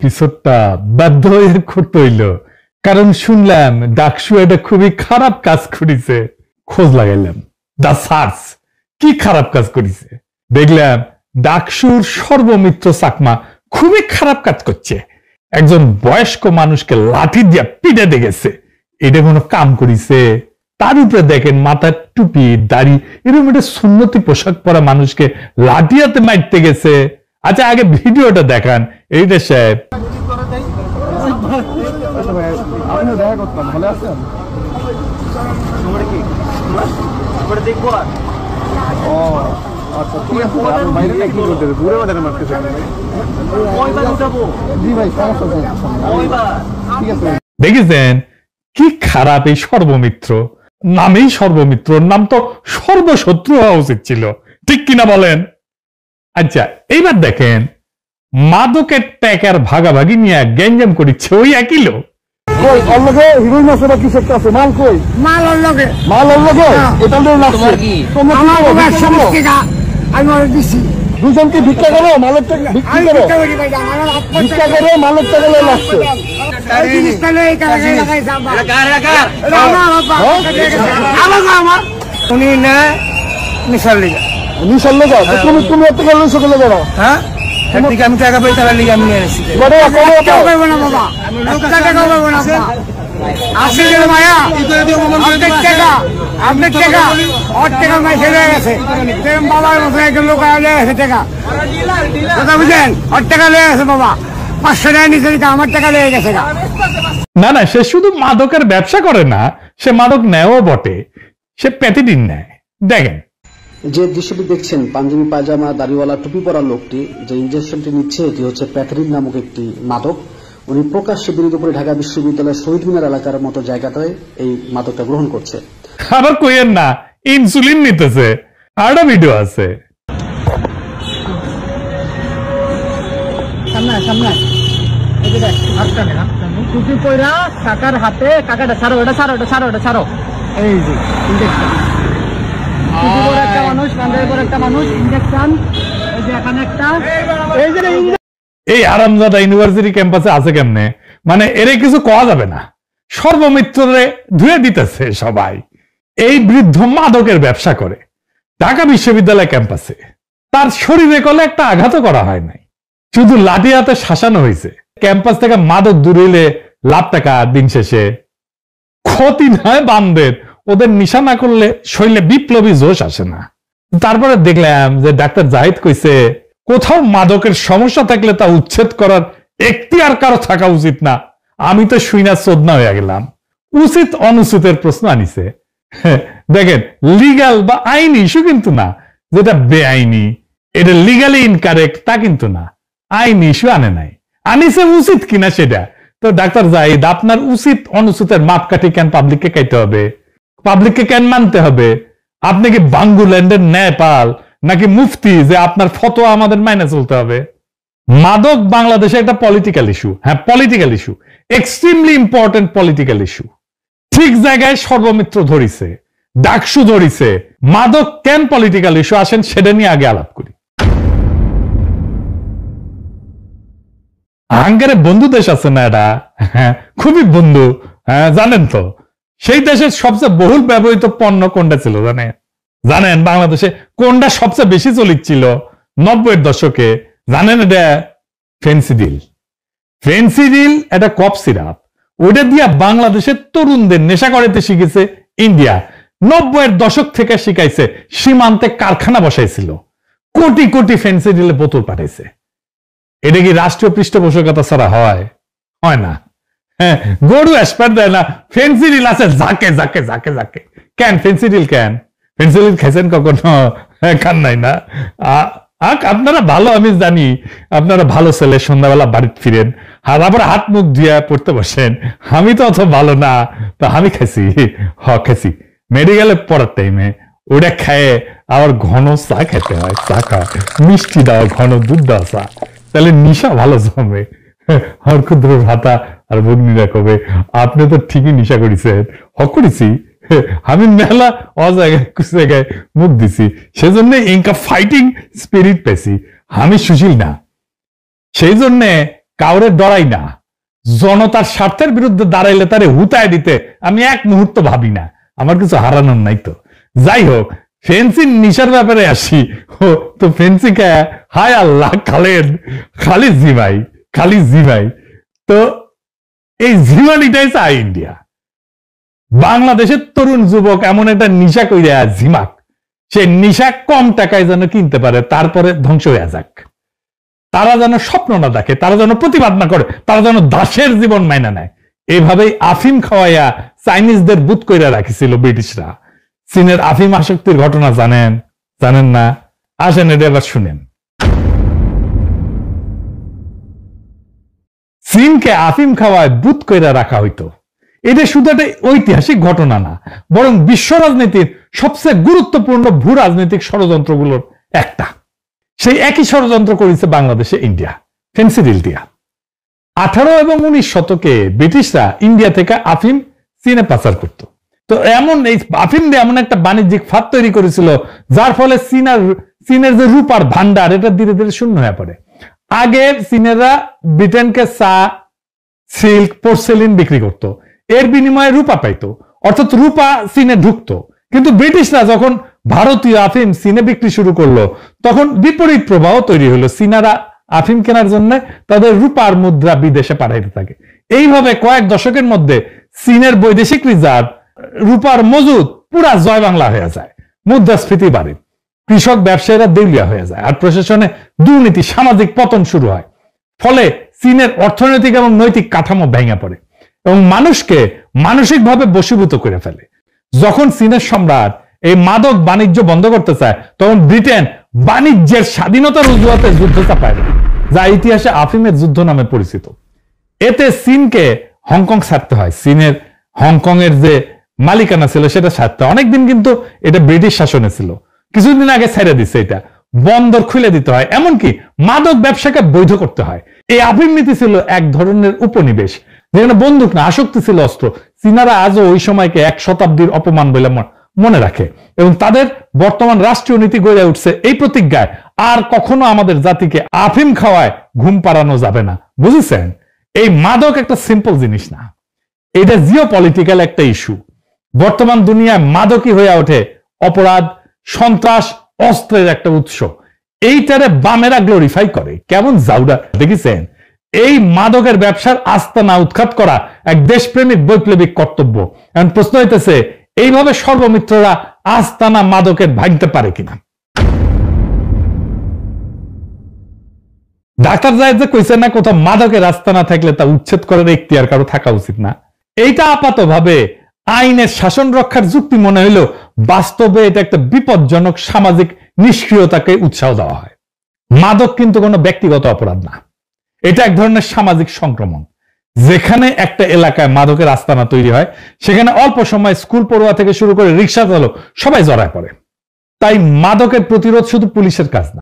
এপিসোডটা বাধ্য হয়ে করতে হইল, কারণ শুনলাম ডাকসু এটা খুবই খারাপ কাজ করেছে। খোঁজ লাগাইলাম, দা সার্চ কি খারাপ কাজ করেছে। দেখলাম ডাকসুর সর্বমিত্র চাকমা খুবই খারাপ কাজ করছে। একজন বয়স্ক মানুষকে লাঠি দিয়ে পিটে দেখেছে, এটা কোনো কাম করিছে? তার উপরে দেখেন মাথার টুপি দাড়ি, এরকম একটা সুন্নতি পোশাক পরা মানুষকে লাঠিয়াতে মারতে গেছে। আচ্ছা আগে ভিডিওটা দেখান। এইটা সাহেব দেখেছেন কি খারাপ এই সর্বমিত্র। নামেই সর্বমিত্র, নাম তো সর্বশত্রু হওয়া উচিত ছিল, ঠিক কিনা বলেন? আচ্ছা এইবার দেখেন মাদকের ট্যাকার ভাগাভাগি নিয়ে গ্যাঞ্জাম করিচ্ছে ওই একই লোক। দুজনকে ভিক্ষা করো, মালের টাকা ভিক্ষা করে মালের টাকা লাগছে। তুমি এত করলে সকলে বড়। হ্যাঁ আমি টাকা পাই তারা লিগে আমি নিয়ে এসেছি। না না, সে শুধু মাদকের ব্যবসা করে না, সে মাদক নেয়ও বটে, সে প্রতিদিন নেয়। দেখেন যে দৃশ্যটি দেখছেন, পাঞ্জাবি পায়জামা দাড়িওয়ালা টুপি পরা লোকটি যে ইনজেকশনটি নিচ্ছে, এটি হচ্ছে প্যাথরিন নামক একটি মাদক। উনি প্রকাশ্যে বিরোধী ঢাকা বিশ্ববিদ্যালয়ের শহীদ মিনার এলাকার মতো জায়গাটায় এই মাদকটা গ্রহণ করছে। আবার কইেন না ইনসুলিন নিতেছে, আরো ভিডিও আছে। টুপি পয়রা কাকার হাতে, কাকাটা ছাড়ো, ওটা ছাড়ো, ওটা ছাড়ো, ওটা ছাড়ো। এই যে ইনজেকশন, একটা মানুষ কান্দার পর একটা মানুষ ইনজেকশন। এই যে এখানে একটা, এই যে এই আরামজাদা ইউনিভার্সিটি ক্যাম্পাসে আছে কেমনে? মানে এরে কিছু কওয়া যাবে না, সর্বমিত্ররে ধুয়ে দিতেছে সবাই। এই বৃদ্ধ মাদকের ব্যবসা করে ঢাকা বিশ্ববিদ্যালয় ক্যাম্পাসে, তার শরীরে কলে একটা আঘাত করা হয় নাই, শুধু লাঠি হাতে শাসানো হয়েছে। ক্যাম্পাস থেকে মাদক দূর হইলে লাভ টাকা, দিন শেষে ক্ষতি নয় বামদের। ওদের নিশা না করলে শরীরে বিপ্লবী জোশ আসে না। তারপরে দেখলাম যে ডাক্তার জাহিদ কইছে কোথাও মাদকের সমস্যা থাকলে তা উচ্ছেদ করার এখতিয়ার কারো থাকা উচিত না। আমি তো শুইনা চোদনা হয়ে গেলাম। উচিত অনুচিতের প্রশ্ন আনিছে। দেখেন লিগাল বা আইনি ইস্যু কিন্তু না, যেটা বেআইনি এটা লিগালি ইনকারেক্ট তা কিন্তু না, আইনি ইস্যু আনে নাই, আনিছে উচিত কিনা সেটা। তো ডাক্তার জাহিদ আপনার উচিত অনুচিতের মাপকাঠি কেন পাবলিককে খাইতে হবে, পাবলিককে কেন মানতে হবে? আপনি কি বাঙ্গুল্যান্ডের ন্যায়পাল নাকি মুফতি যে আপনার ফতোয়া আমাদের মাইনে চলতে হবে? মাদক বাংলাদেশে একটা পলিটিক্যাল ইস্যু। হ্যাঁ political issue, extremely important political issue. ঠিক জায়গায় সর্বমিত্র ধরিছে, ডাকসু ধরিছে। মাদক কেন পলিটিক্যাল ইস্যু, আসেন সেটা নিয়ে আগে আলাপ করি। হাঙ্গারে বন্ধু দেশ আছে না, এটা হ্যাঁ খুবই বন্ধু। হ্যাঁ জানেন তো সেই দেশের সবচেয়ে বহুল ব্যবহৃত পণ্য কোনটা ছিল জানেন? বাংলাদেশে কোনটা সবচেয়ে বেশি চলিচ্ছিল 90-এর দশকে? জানেন? এটা ফেন্সিডিল। ফেন্সিডিল এটা কফ সিরাপ, ওইটা দিয়া বাংলাদেশের তরুণদের নেশা করাতে শিখেছে ইন্ডিয়া। 90-এর দশক থেকে শিখাইছে, সীমান্তে কারখানা বসাইছিল, কোটি কোটি ফেন্সিডিলের বোতল পাঠাইছে। এটা কি রাষ্ট্রীয় পৃষ্ঠপোষকতা ছাড়া হয়? হয় না। হ্যাঁ গরু এসপার দেয় না, ফেন্সিডিল আছে যাকে যাকে যাকে যাকে। কেন ফেন্সিডিল? কেন ফেন্সিডিল খাইছেন কখনো? খান নাই না? আপনারা ভালো, আমি জানি আপনারা ভালো ছেলে, সন্ধ্যাবেলা বাড়িতে ফিরেন আর আবার হাত মুখ ধুয়ে পড়তে বসেন। আমি তো অত ভালো না, তো আমি খাইছি, খাইছি মেডিকেলে পড়ার টাইমে। ওটা খায় আবার ঘন চা খেতে হয়, চা খাওয়া মিষ্টি দেওয়া, ঘন দুধ দেওয়া চা, তাহলে নিশা ভালো জমে। আর ক্ষুদ্র ভাতা আর ভগ্নীরা কবে আপনি তো ঠিকই নিশা করেছেন। করেছি আমি মেলা অজায়গায় জায়গায় মুখ দিছি, সেজন্য ইনকা ফাইটিং স্পিরিট পেয়েছি। আমি সুশীল না, সেই জন্যে কাউরে ডরাই না, জনতার স্বার্থের বিরুদ্ধে দাঁড়াইলে তারে হুতায় দিতে আমি এক মুহূর্ত ভাবি না, আমার কিছু হারানোর নাই তো। যাই হোক, ফেন্সি নিশার ব্যাপারে আসি। তো ফেন্সি কে হায় আল্লাহ, খালিদ জি ভাই। তো এই জিমানিটাই চাই ইন্ডিয়া। বাংলাদেশের তরুণ যুবক এমন একটা নিশা কইরা ঝিমাক, সে নিশা কম টাকায় যেন কিনতে পারে, তারপরে ধ্বংস হয়ে যাক। তারা যেন স্বপ্ন না দেখে, তারা যেন প্রতিবাদ না করে, তারা যেন দাসের জীবন মাইনা নেয়। এইভাবেই আফিম খাওয়াইয়া চাইনিজদের বুত কইরা রাখিছিল ব্রিটিশরা। চীনের আফিম আসক্তির ঘটনা জানেন না? আসেন এটা এবার শুনেন। চীনকে আফিম খাওয়ায় বুত কইরা রাখা হইতো। এটা শুধু একটা ঐতিহাসিক ঘটনা না, বরং বিশ্ব রাজনীতির সবচেয়ে গুরুত্বপূর্ণ ভূ রাজনৈতিক ষড়যন্ত্রগুলোর একটা। সেই একই ষড়যন্ত্র করেছে বাংলাদেশে ইন্ডিয়া, ফেন্সিডিল দিয়া। 18 এবং 19 শতকে ব্রিটিশরা ইন্ডিয়া থেকে আফিম চীনে পাচার করত। তো এই আফিম দিয়ে এমন একটা বাণিজ্যিক ফাঁদ তৈরি করেছিল, যার ফলে চীনের যে রূপার ভান্ডার, এটা ধীরে ধীরে শূন্য হয়ে পড়ে। আগে চীনেরা ব্রিটেনকে চা, সিল্ক, পোর্সেলিন বিক্রি করত, এর বিনিময়ে রূপা পাইতো, অর্থাৎ রূপা চীনে ঢুকতো। কিন্তু ব্রিটিশরা যখন ভারতীয় আফিম চীনে বিক্রি শুরু করলো, তখন বিপরীত প্রবাহ তৈরি হলো। চীনারা আফিম কেনার জন্য তাদের রূপার মুদ্রা বিদেশে পাঠাইতে থাকে। এইভাবে কয়েক দশকের মধ্যে চীনের বৈদেশিক রিজার্ভ, রূপার মজুদ পুরা জয় বাংলা হয়ে যায়, মুদ্রাস্ফীতি বাড়ে, কৃষক ব্যবসায়ীরা দেউলিয়া হয়ে যায়, আর প্রশাসনে দুর্নীতি, সামাজিক পতন শুরু হয়। ফলে চীনের অর্থনৈতিক এবং নৈতিক কাঠামো ভেঙে পড়ে এবং মানুষকে মানসিকভাবে বশীভূত করে ফেলে। যখন চীনের সম্রাট এই মাদক বাণিজ্য বন্ধ করতে চায়, তখন ব্রিটেন বাণিজ্যের স্বাধীনতার অজুহাতে যুদ্ধ চাপায় দেয়, যা ইতিহাসে আফিমের যুদ্ধ নামে পরিচিত। এতে চীনকে হংকং ছাড়তে হয়। চীনের হংকং এর যে মালিকানা ছিল সেটা ছাড়তে হয়। অনেকদিন কিন্তু এটা ব্রিটিশ শাসনে ছিল, কিছুদিন আগে ছেড়ে দিচ্ছে। এটা বন্দর খুলে দিতে হয়, এমনকি মাদক ব্যবসাকে বৈধ করতে হয়। এই আফিম নীতি ছিল এক ধরনের উপনিবেশ, যেখানে বন্দুক না, আসক্তি ছিল অস্ত্র। চীনারা আজও ওই সময়কে 1 শতাব্দীর অপমান বলে মনে রাখে এবং তাদের বর্তমান রাষ্ট্রীয় নীতি গড়ে উঠছে এই প্রতিজ্ঞায়, আর কখনো আমাদের জাতিকে আফিম খাওয়ায় ঘুম পাড়ানো যাবে না। বুঝেছেন? এই মাদক একটা সিম্পল জিনিস না, এটা জিও পলিটিক্যাল একটা ইস্যু। বর্তমান দুনিয়ায় মাদকই হয়ে ওঠে অপরাধ, সন্ত্রাস, অস্ত্রের একটা উৎস। এইটারে বামেরা গ্লোরিফাই করে, কেমন জাউডা দেখেছেন? এই মাদকের ব্যবসার আস্তানা উৎখাত করা এক দেশপ্রেমিক বৈপ্লবিক কর্তব্য। এখন প্রশ্ন হইতেছে, এইভাবে সর্বমিত্ররা আস্তানা মাদকের ভাঙতে পারে কিনা? ডাক্তার জায়েদ যে কইছে না, কোথাও মাদকের আস্তানা থাকলে তা উচ্ছেদ করার এখতিয়ার কারো থাকা উচিত না। এইটা আপাতভাবে আইনের শাসন রক্ষার যুক্তি মনে হইলেও বাস্তবে এটা একটা বিপজ্জনক সামাজিক নিষ্ক্রিয়তাকে উৎসাহ দেওয়া হয়। মাদক কিন্তু কোনো ব্যক্তিগত অপরাধ না, এটা এক ধরনের সামাজিক সংক্রমণ। যেখানে একটা এলাকায় মাদকের আস্তানা তৈরি হয়, সেখানে অল্প সময় স্কুল পড়ুয়া থেকে শুরু করে রিক্সা চালক সবাই জড়ায় পড়ে। তাই মাদকের প্রতিরোধ শুধু পুলিশের কাজ না,